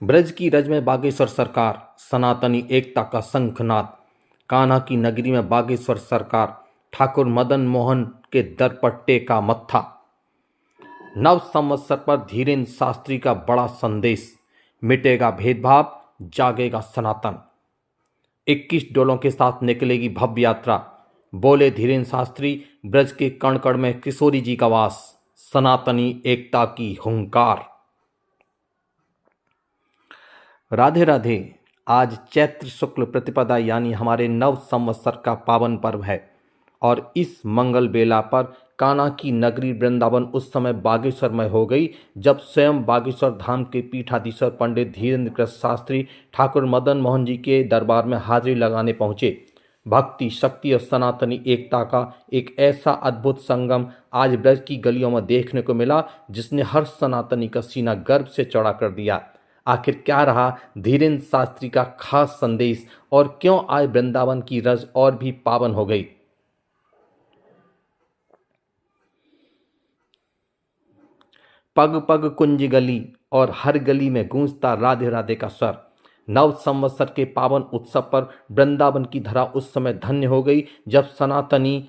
ब्रज की रज में बागेश्वर सरकार, सनातनी एकता का शंखनाद। कान्हा की नगरी में बागेश्वर सरकार, ठाकुर मदन मोहन के दर पर टेका मत्था। नव संवत्सर पर धीरेन्द्र शास्त्री का बड़ा संदेश, मिटेगा भेदभाव, जागेगा सनातन। 21 डोलों के साथ निकलेगी भव्य यात्रा, बोले धीरेन्द्र शास्त्री। ब्रज के कण कण में किशोरी जी का वास, सनातनी एकता की हुंकार। राधे राधे। आज चैत्र शुक्ल प्रतिपदा यानी हमारे नव संवत्सर का पावन पर्व है और इस मंगल बेला पर कान्हा की नगरी वृंदावन उस समय बागेश्वरमय हो गई जब स्वयं बागेश्वर धाम के पीठाधीश्वर पंडित धीरेन्द्र कृष्ण शास्त्री ठाकुर मदन मोहन जी के दरबार में हाजिरी लगाने पहुंचे। भक्ति, शक्ति और सनातनी एकता का एक ऐसा अद्भुत संगम आज ब्रज की गलियों में देखने को मिला जिसने हर सनातनी का सीना गर्व से चौड़ा कर दिया। आखिर क्या रहा धीरेन्द्र शास्त्री का खास संदेश और क्यों आज वृंदावन की रज और भी पावन हो गई। पग पग कुंज गली और हर गली में गूंजता राधे राधे का स्वर। नव संवत्सर के पावन उत्सव पर वृंदावन की धरा उस समय धन्य हो गई जब सनातनी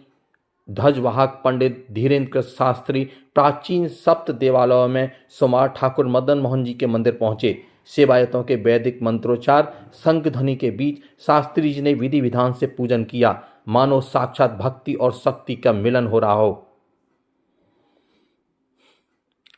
ध्वजवाहक पंडित धीरेन्द्र कृष्ण शास्त्री प्राचीन सप्त देवालयों में सोमवार ठाकुर मदन मोहन जी के मंदिर पहुंचे। सेवायतों के वैदिक मंत्रोच्चार, शंख ध्वनि के बीच शास्त्री जी ने विधि विधान से पूजन किया, मानो साक्षात भक्ति और शक्ति का मिलन हो रहा हो।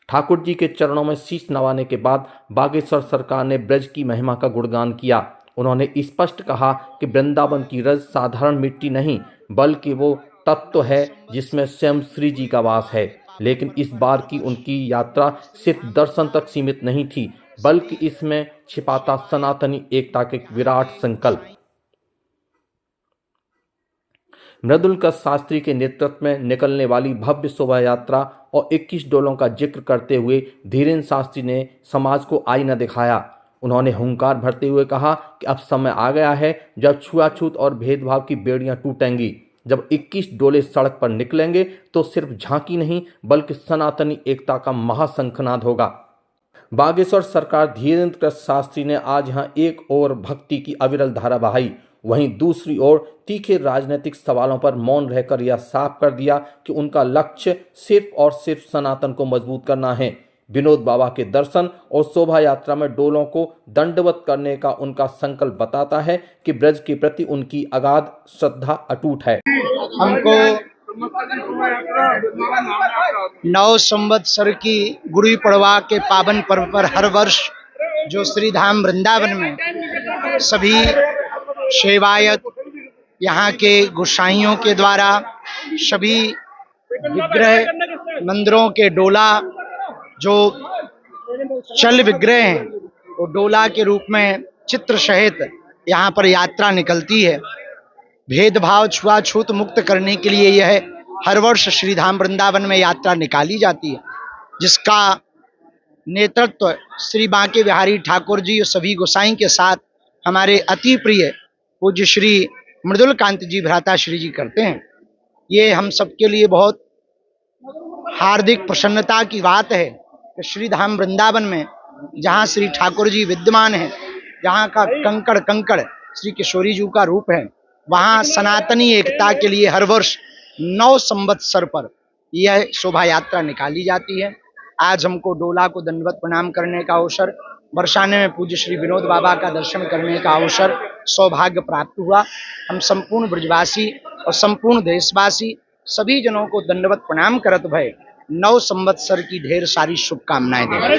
ठाकुर जी के चरणों में शीश नवाने के बाद बागेश्वर सरकार ने ब्रज की महिमा का गुणगान किया। उन्होंने स्पष्ट कहा कि वृंदावन की रज साधारण मिट्टी नहीं बल्कि वो तत्व है जिसमें स्वयं श्री जी का वास है। लेकिन इस बार की उनकी यात्रा सिर्फ दर्शन तक सीमित नहीं थी बल्कि इसमें छिपाता सनातनी एकता के विराट संकल्प। मृदुलकृष्ण शास्त्री के नेतृत्व में निकलने वाली भव्य शोभा यात्रा और 21 डोलों का जिक्र करते हुए धीरेन्द्र शास्त्री ने समाज को आईना दिखाया। उन्होंने हुंकार भरते हुए कहा कि अब समय आ गया है जब छुआछूत और भेदभाव की बेड़ियां टूटेंगी। जब 21 डोले सड़क पर निकलेंगे तो सिर्फ झांकी नहीं बल्कि सनातनी एकता का महाशंखनाद होगा। बागेश्वर सरकार धीरेन्द्र कृष्ण शास्त्री ने आज यहां एक ओर भक्ति की अविरल धारा बहाई, वहीं दूसरी ओर तीखे राजनीतिक सवालों पर मौन रहकर यह साफ कर दिया कि उनका लक्ष्य सिर्फ और सिर्फ सनातन को मजबूत करना है। विनोद बाबा के दर्शन और शोभा यात्रा में डोलों को दंडवत करने का उनका संकल्प बताता है कि ब्रज के प्रति उनकी अगाध श्रद्धा अटूट है। हमको नव संवत्सर की गुड़ी पड़वा के पावन पर्व पर हर वर्ष जो श्री धाम वृंदावन में सभी सेवायत यहाँ के गोसाइयों के द्वारा सभी विग्रह मंदिरों के डोला जो चल विग्रह हैं वो डोला के रूप में चित्र सहित यहाँ पर यात्रा निकलती है। भेदभाव छुआछूत मुक्त करने के लिए यह हर वर्ष श्री धाम वृंदावन में यात्रा निकाली जाती है, जिसका नेतृत्व श्री बांके बिहारी ठाकुर जी और सभी गोसाई के साथ हमारे अति प्रिय पूज्य श्री मृदुल कांत जी भ्राता श्री जी करते हैं। ये हम सबके लिए बहुत हार्दिक प्रसन्नता की बात है कि श्री धाम वृंदावन में जहाँ श्री ठाकुर जी विद्यमान हैं, जहाँ का कंकड़ कंकड़ श्री किशोरी जी का रूप है, वहाँ सनातनी एकता के लिए हर वर्ष 9 संवत्सर पर यह शोभा यात्रा निकाली जाती है। आज हमको डोला को दंडवत प्रणाम करने का अवसर, बरसाने में पूज्य श्री विनोद बाबा का दर्शन करने का अवसर सौभाग्य प्राप्त हुआ। हम संपूर्ण ब्रजवासी और संपूर्ण देशवासी सभी जनों को दंडवत प्रणाम करत भय 9 संवत्सर की ढेर सारी शुभकामनाएं देते हैं।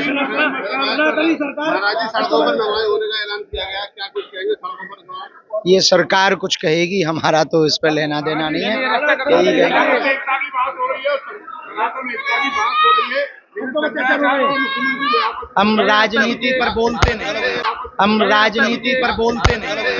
ये सरकार कुछ कहेगी, हमारा तो इस पर लेना देना नहीं है। हम राजनीति पर बोलते नहीं।